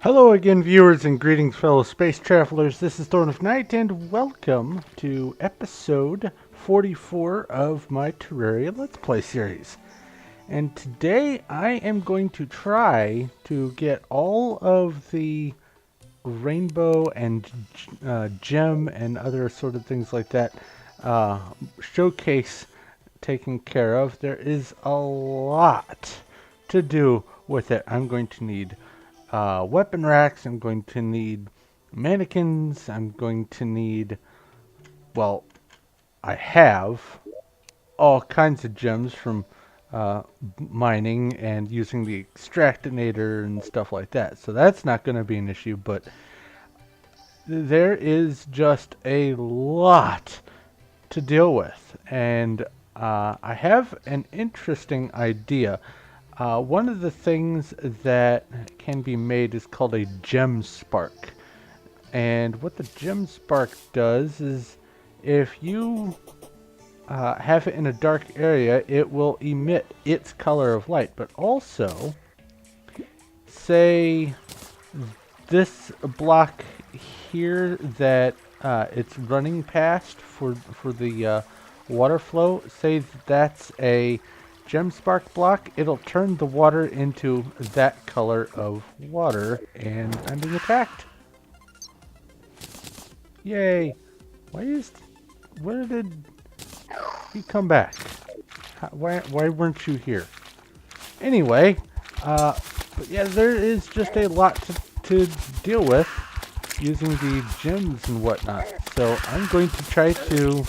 Hello again, viewers, and greetings, fellow space travelers. This is Thorn of Night, and welcome to episode 44 of my Terraria Let's Play series. And today I am going to try to get all of the rainbow and gem and other sort of things like that showcase taken care of. There is a lot to do with it. I'm going to need weapon racks, I'm going to need mannequins, I'm going to need, well, I have all kinds of gems from mining and using the extractinator and stuff like that. So that's not going to be an issue, but there is just a lot to deal with. And I have an interesting idea. One of the things that can be made is called a gem spark. And what the gem spark does is if you have it in a dark area, it will emit its color of light. But also, say this block here that it's running past for the water flow, say that's a gem spark block, it'll turn the water into that color of water, and I'm being attacked. Yay! Where did you come back? Why weren't you here? Anyway, but yeah, there is just a lot to deal with using the gems and whatnot. So I'm going to try to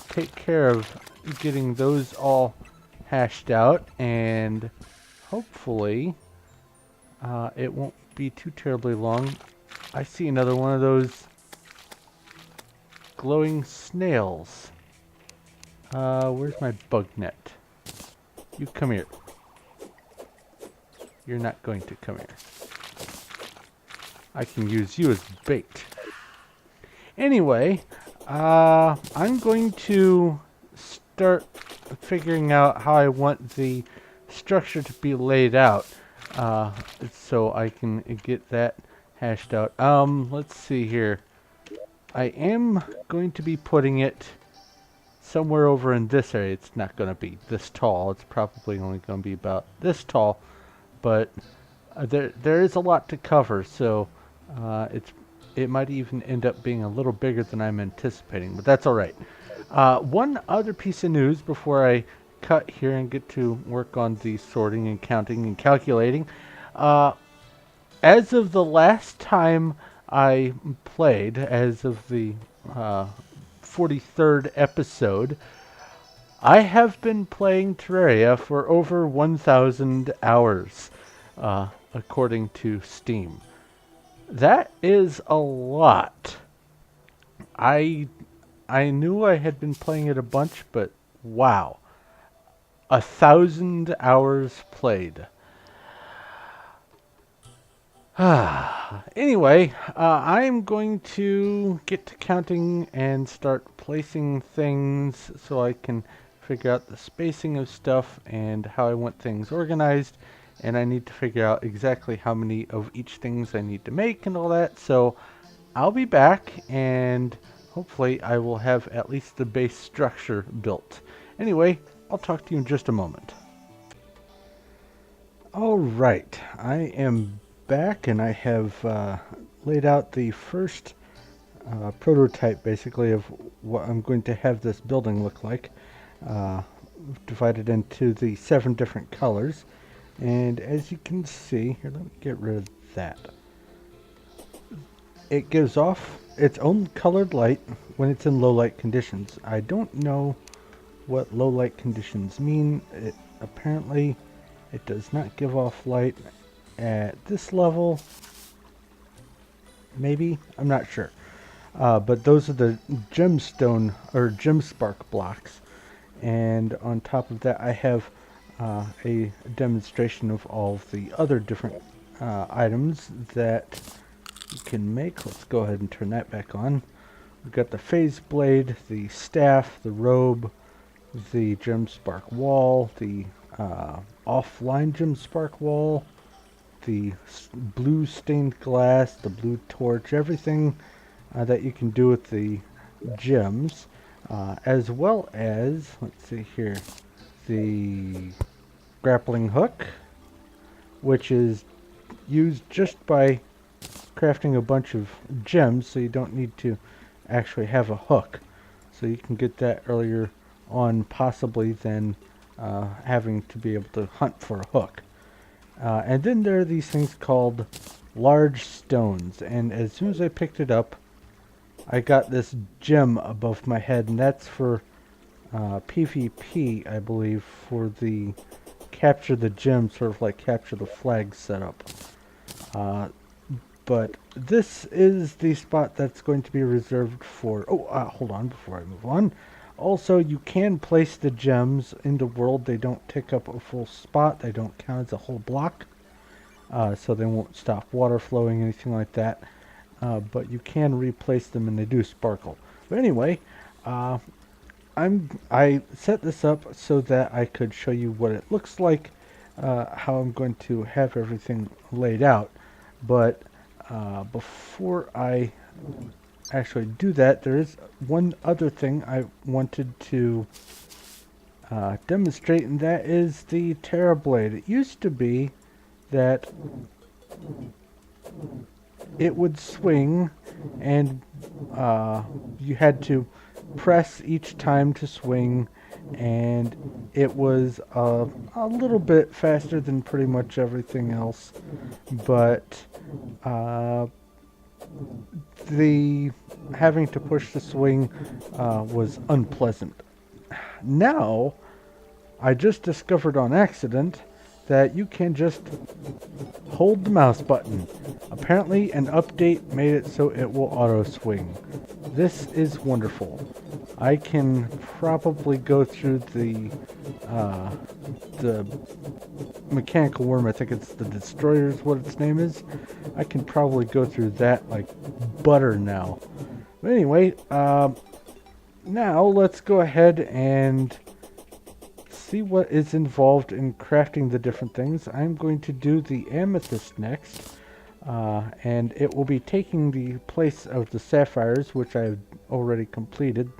take care of getting those all hashed out, and hopefully it won't be too terribly long. I see another one of those glowing snails. Where's my bug net? You come here. You're not going to come here. I can use you as bait. Anyway, I'm going to start figuring out how I want the structure to be laid out, so I can get that hashed out. Let's see here. I am going to be putting it somewhere over in this area. It's not going to be this tall. It's probably only going to be about this tall, but there is a lot to cover, so it might even end up being a little bigger than I'm anticipating, but that's all right. One other piece of news before I cut here and get to work on the sorting and counting and calculating. As of the last time I played, as of the 43rd episode, I have been playing Terraria for over 1,000 hours, according to Steam. That is a lot. I knew I had been playing it a bunch, but wow. 1,000 hours played. Anyway, I'm going to get to counting and start placing things so I can figure out the spacing of stuff and how I want things organized. And I need to figure out exactly how many of each things I need to make and all that. So I'll be back, and hopefully I will have at least the base structure built. Anyway, I'll talk to you in just a moment. Alright, I am back, and I have laid out the first prototype, basically, of what I'm going to have this building look like. Divided into the 7 different colors. And as you can see, here, let me get rid of that. It gives off its own colored light when it's in low light conditions. I don't know what low light conditions mean. Apparently it does not give off light at this level. Maybe, I'm not sure. But those are the gemstone or gem spark blocks. And on top of that, I have a demonstration of all of the other different items that you can make. Let's go ahead and turn that back on. We've got the phase blade, the staff, the robe, the gem spark wall, the offline gem spark wall, the blue stained glass, the blue torch, everything that you can do with the gems, as well as, let's see here, the grappling hook, which is used just by crafting a bunch of gems, so you don't need to actually have a hook. So you can get that earlier on possibly than having to be able to hunt for a hook. And then there are these things called large stones, and as soon as I picked it up, I got this gem above my head, and that's for PvP, I believe, for the capture the gem, sort of like capture the flag setup. But this is the spot that's going to be reserved for... Oh, hold on before I move on. Also, you can place the gems in the world. They don't take up a full spot. They don't count as a whole block. So they won't stop water flowing, anything like that. But you can replace them and they do sparkle. But anyway, I set this up so that I could show you what it looks like, how I'm going to have everything laid out. But before I actually do that, there is one other thing I wanted to demonstrate, and that is the Terra Blade. It used to be that it would swing, and you had to press each time to swing, and it was a little bit faster than pretty much everything else, but the having to push the swing was unpleasant. Now, I just discovered on accident that you can just hold the mouse button. Apparently an update made it so it will auto swing. This is wonderful. I can probably go through the mechanical worm, I think it's the Destroyer is what its name is. I can probably go through that like butter now. But anyway, now let's go ahead and see what is involved in crafting the different things. I'm going to do the Amethyst next, and it will be taking the place of the Sapphires, which I've already completed.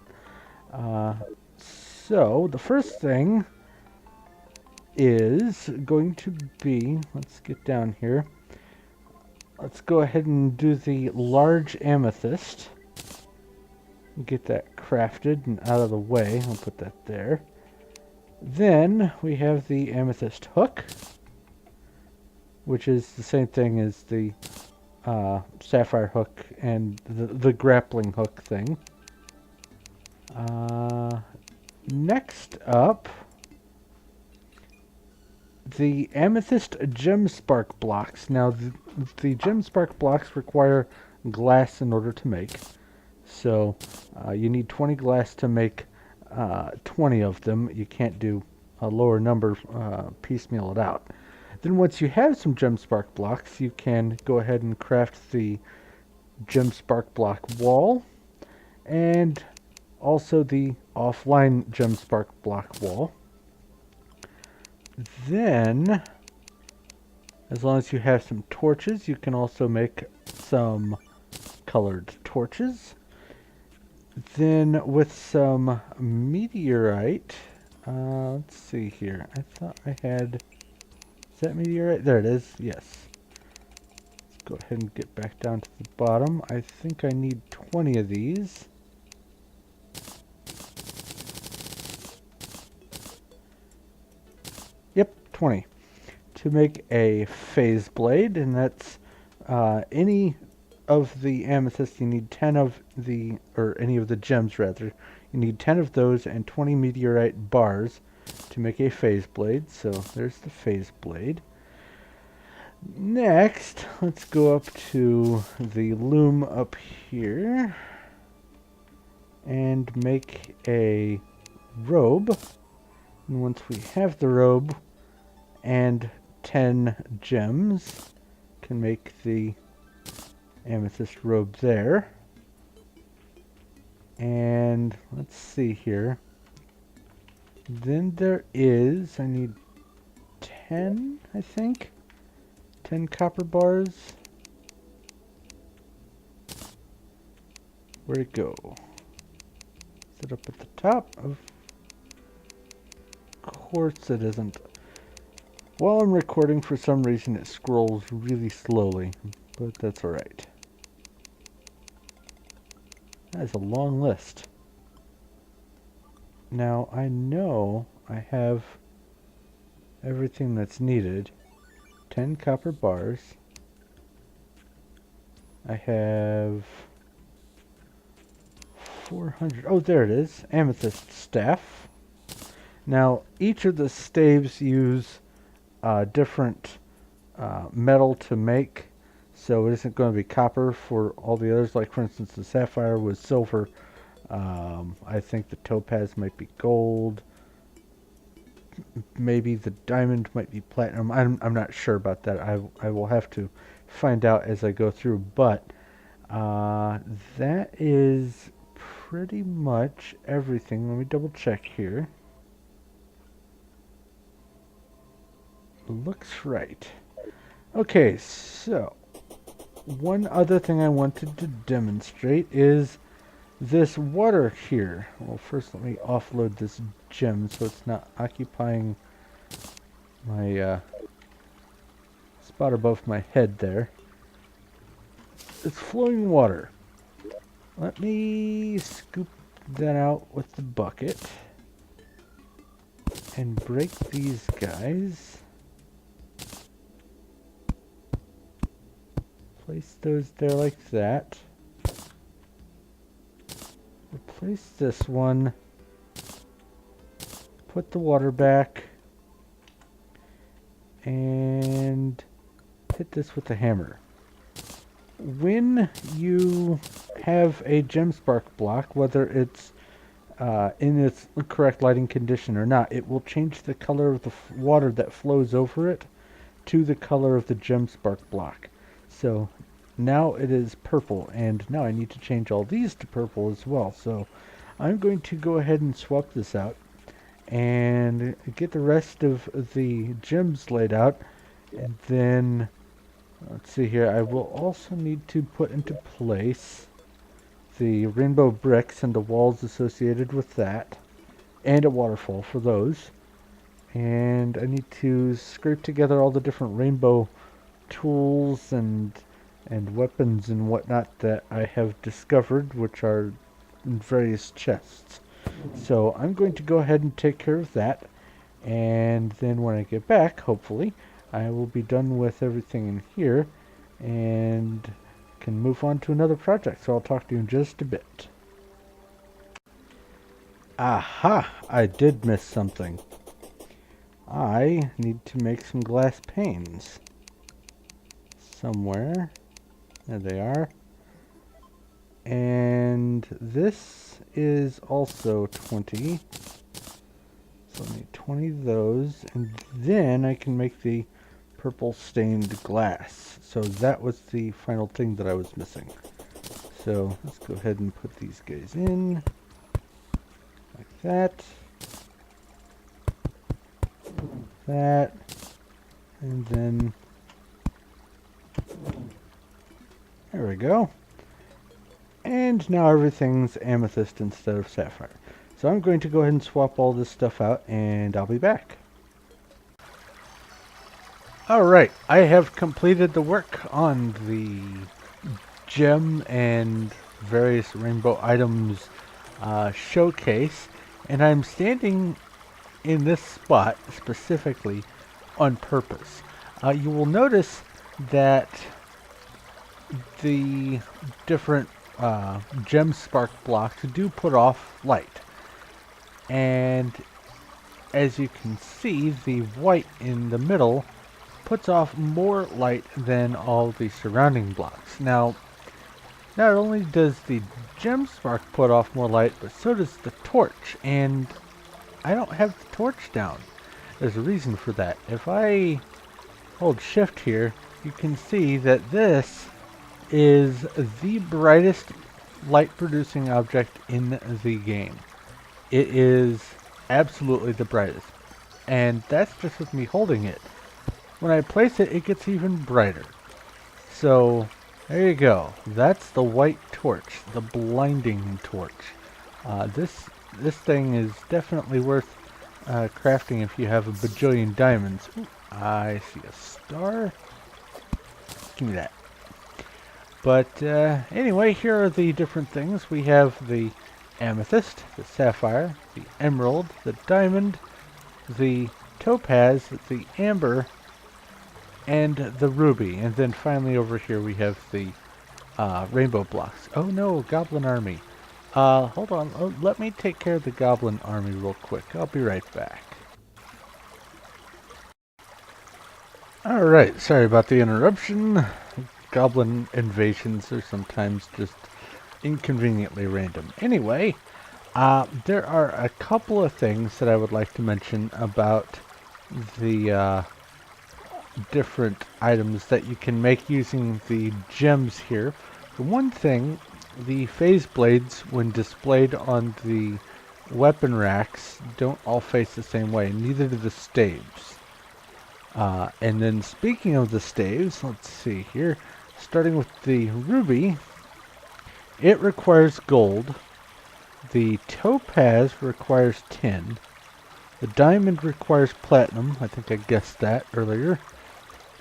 So the first thing is going to be, let's get down here, let's go ahead and do the large amethyst. Get that crafted and out of the way. I'll put that there. Then we have the amethyst hook, which is the same thing as the sapphire hook and the grappling hook thing. Next up, the amethyst gem spark blocks. Now, the gem spark blocks require glass in order to make. So, you need 20 glass to make 20 of them. You can't do a lower number, piecemeal it out. Then once you have some gem spark blocks, you can go ahead and craft the gem spark block wall, and also the offline gem spark block wall. Then, as long as you have some torches, you can also make some colored torches. Then with some meteorite, let's see here. I thought I had, is that meteorite? There it is, yes. Let's go ahead and get back down to the bottom. I think I need 20 of these. Yep, 20. To make a phase blade, and that's any of the amethyst, you need 10 of the, or any of the gems rather, you need 10 of those and 20 meteorite bars to make a phase blade. So there's the phase blade. Next, let's go up to the loom up here and make a robe. And once we have the robe and 10 gems, can make the amethyst robe there. And let's see here. Then there is, I need 10, I think. 10 copper bars. Where'd it go? Is it up at the top? Of course it isn't. While I'm recording, for some reason it scrolls really slowly, but that's alright. That is a long list. Now, I know I have everything that's needed. 10 copper bars. I have 400. Oh, there it is. Amethyst staff. Now, each of the staves use different metal to make, so it isn't going to be copper for all the others. Like, for instance, the sapphire was silver. I think the topaz might be gold. Maybe the diamond might be platinum. I'm not sure about that. I will have to find out as I go through. But that is pretty much everything. Let me double check here. Looks right. Okay, so one other thing I wanted to demonstrate is this water here. Well, first let me offload this gem so it's not occupying my spot above my head there. It's flowing water. Let me scoop that out with the bucket and break these guys. Place those there like that. Replace this one. Put the water back. And hit this with a hammer. When you have a gem spark block, whether it's in its correct lighting condition or not, it will change the color of the water that flows over it to the color of the gem spark block. So now it is purple, and now I need to change all these to purple as well. So I'm going to go ahead and swap this out and get the rest of the gems laid out, and then let's see here, I will also need to put into place the rainbow bricks and the walls associated with that, and a waterfall for those. And I need to scrape together all the different rainbow tools and weapons and whatnot that I have discovered, which are in various chests. So I'm going to go ahead and take care of that, and then when I get back, hopefully, I will be done with everything in here and can move on to another project. So I'll talk to you in just a bit. Aha! I did miss something. I need to make some glass panes. Somewhere. There they are. And this is also 20. So I need 20 of those. And then I can make the purple stained glass. So that was the final thing that I was missing. So let's go ahead and put these guys in. Like that. That. And then there we go. And now everything's amethyst instead of sapphire. So I'm going to go ahead and swap all this stuff out, and I'll be back. Alright, I have completed the work on the gem and various rainbow items showcase, and I'm standing in this spot specifically on purpose. You will notice that the different gem spark blocks do put off light, and as you can see, the white in the middle puts off more light than all the surrounding blocks. Now, not only does the gem spark put off more light, but so does the torch, and I don't have the torch down. There's a reason for that. If I hold shift here, you can see that this is the brightest light producing object in the game. It is absolutely the brightest, and that's just with me holding it. when I place it, it gets even brighter. So there you go. That's the white torch, the blinding torch. This thing is definitely worth crafting if you have a bajillion diamonds. Ooh, I see a star. Give me that. But anyway, here are the different things. We have the amethyst, the sapphire, the emerald, the diamond, the topaz, the amber, and the ruby. And then finally over here we have the rainbow blocks. Oh no, goblin army. Hold on. Oh, let me take care of the goblin army real quick. I'll be right back. Alright, sorry about the interruption. Goblin invasions are sometimes just inconveniently random. Anyway, there are a couple of things that I would like to mention about the different items that you can make using the gems here. For one thing, the phase blades, when displayed on the weapon racks, don't all face the same way, neither do the staves. And then speaking of the staves, let's see here, starting with the ruby, it requires gold, the topaz requires tin, the diamond requires platinum, I think I guessed that earlier,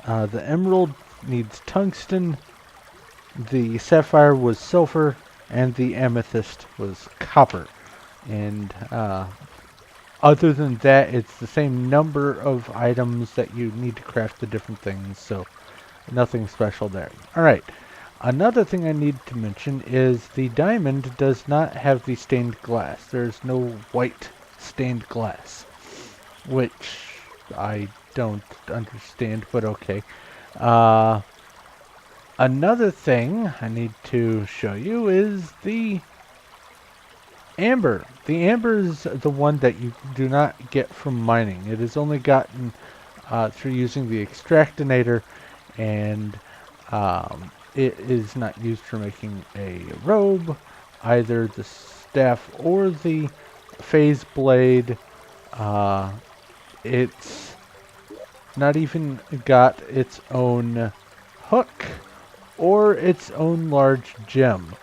the emerald needs tungsten, the sapphire was silver, and the amethyst was copper. And other than that, it's the same number of items that you need to craft the different things, so nothing special there. Alright, another thing I need to mention is the diamond does not have the stained glass. There's no white stained glass, which I don't understand, but okay. Another thing I need to show you is the amber. The amber is the one that you do not get from mining. It is only gotten through using the extractinator, and it is not used for making a robe, either the staff or the phase blade. It's not even got its own hook or its own large gem.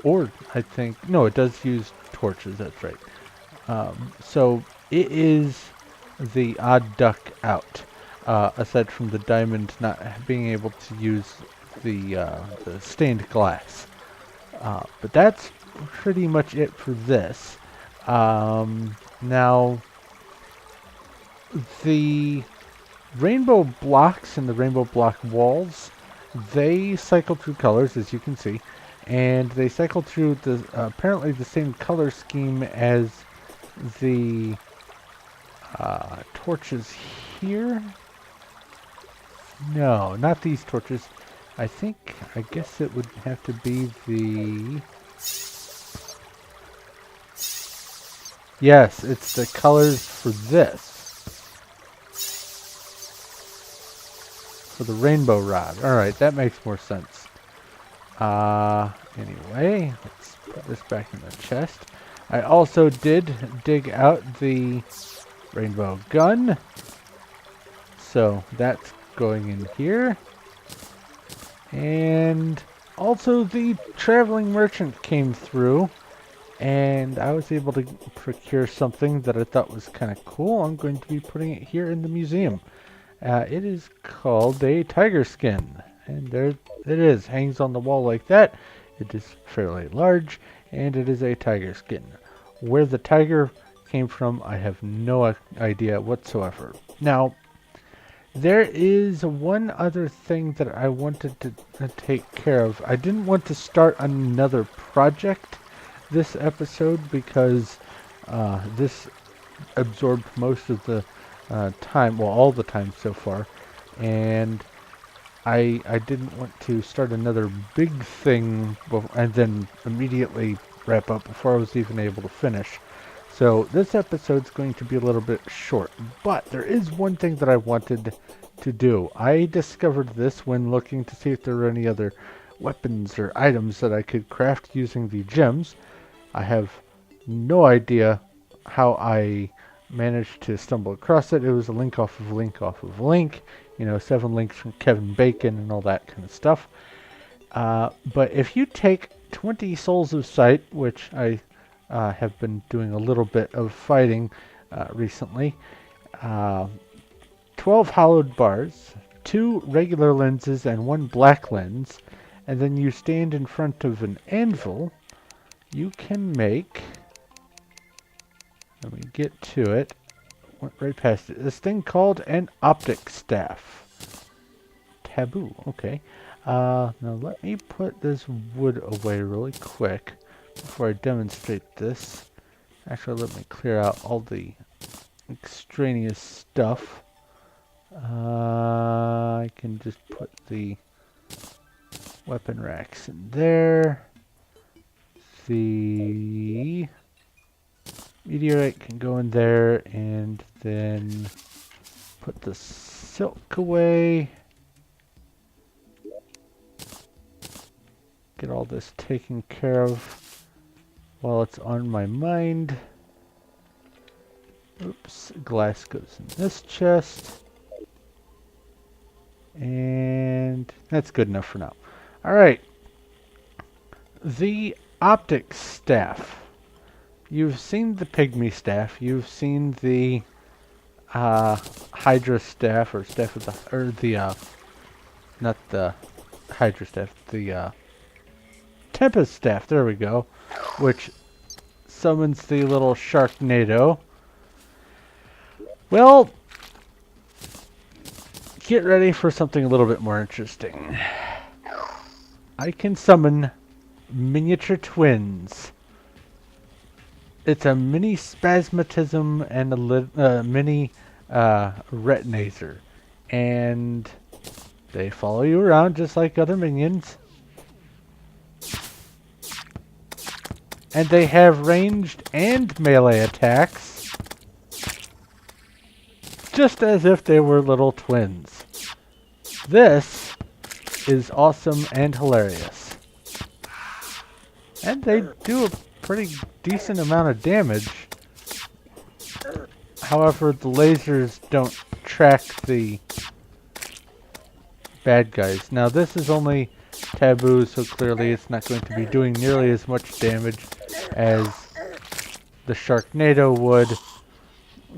Or I think, no, it does use torches, that's right. So it is the odd duck out, aside from the diamond not being able to use the stained glass. But that's pretty much it for this. Now, the rainbow blocks and the rainbow block walls, they cycle through colors, as you can see, and they cycle through the apparently the same color scheme as the torches here. No, not these torches. I guess it would have to be the... Yes, it's the colors for this. For the rainbow rod. Alright, that makes more sense. Anyway, let's put this back in the chest. I also did dig out the rainbow gun. So that's going in here. And also the traveling merchant came through, and I was able to procure something that I thought was kind of cool. I'm going to be putting it here in the museum. It is called a tiger skin, and there it is, hangs on the wall like that. It is fairly large, and it is a tiger skin. Where the tiger came from, I have no idea whatsoever. Now, there is one other thing that I wanted to take care of. I didn't want to start another project this episode because this absorbed most of the time, well, all the time so far, and I didn't want to start another big thing and then immediately wrap up before I was even able to finish. So this episode's going to be a little bit short, but there is one thing that I wanted to do. I discovered this when looking to see if there were any other weapons or items that I could craft using the gems. I have no idea how I managed to stumble across it. It was a link off of link off of link. You know, 7 links from Kevin Bacon and all that kind of stuff. But if you take 20 Souls of Sight, which I have been doing a little bit of fighting recently, 12 hollowed bars, 2 regular lenses, and 1 black lens, and then you stand in front of an anvil, you can make... Let me get to it. Went right past it. This thing called an optic staff. Taboo. Okay. Now let me put this wood away really quick before I demonstrate this. Actually, let me clear out all the extraneous stuff. I can just put the weapon racks in there. The meteorite can go in there, and then put the silk away. Get all this taken care of while it's on my mind. Oops, glass goes in this chest. And that's good enough for now. Alright. The optic staff. You've seen the pygmy staff. You've seen the Hydra staff, or staff of the, or the not the Hydra staff, the Tempest staff. There we go, which summons the little Sharknado. Well, get ready for something a little bit more interesting. I can summon miniature twins. It's a mini Spasmatism and a mini Retinator. And they follow you around just like other minions. And they have ranged and melee attacks. Just as if they were little twins. This is awesome and hilarious. And they do a pretty decent amount of damage. However, the lasers don't track the bad guys. Now, this is only taboo, so clearly it's not going to be doing nearly as much damage as the Sharknado would,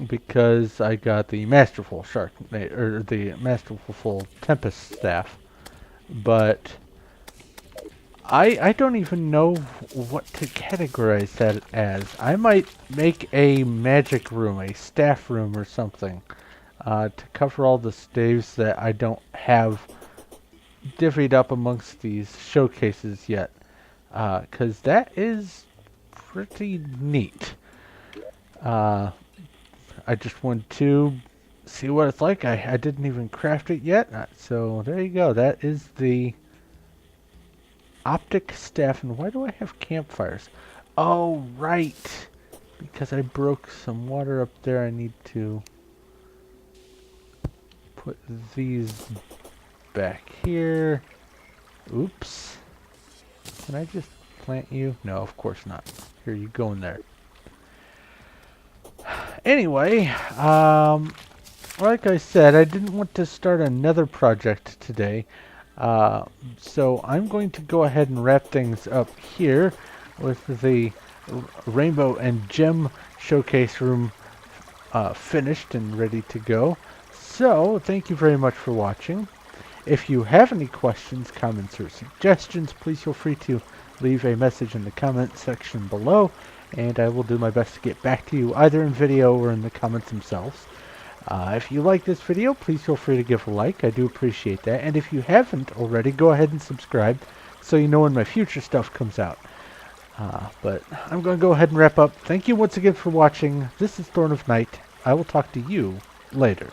because I got the Masterful Sharknado, or the Masterful Tempest staff. But I don't even know what to categorize that as. I might make a magic room, a staff room or something, to cover all the staves that I don't have divvied up amongst these showcases yet. Because that is pretty neat. I just wanted to see what it's like. I didn't even craft it yet. So there you go. That is the optic staff. And why do I have campfires? Oh, right. Because I broke some water up there. I need to put these back here. Oops. Can I just plant you? No, of course not. Here, you go in there. Anyway, like I said, I didn't want to start another project today. So I'm going to go ahead and wrap things up here with the Rainbow and Gem Showcase Room finished and ready to go. So, thank you very much for watching. If you have any questions, comments, or suggestions, please feel free to leave a message in the comment section below, and I will do my best to get back to you either in video or in the comments themselves. If you like this video, please feel free to give a like. I do appreciate that. And if you haven't already, go ahead and subscribe so you know when my future stuff comes out. But I'm going to go ahead and wrap up. Thank you once again for watching. This is Thorn of Night. I will talk to you later.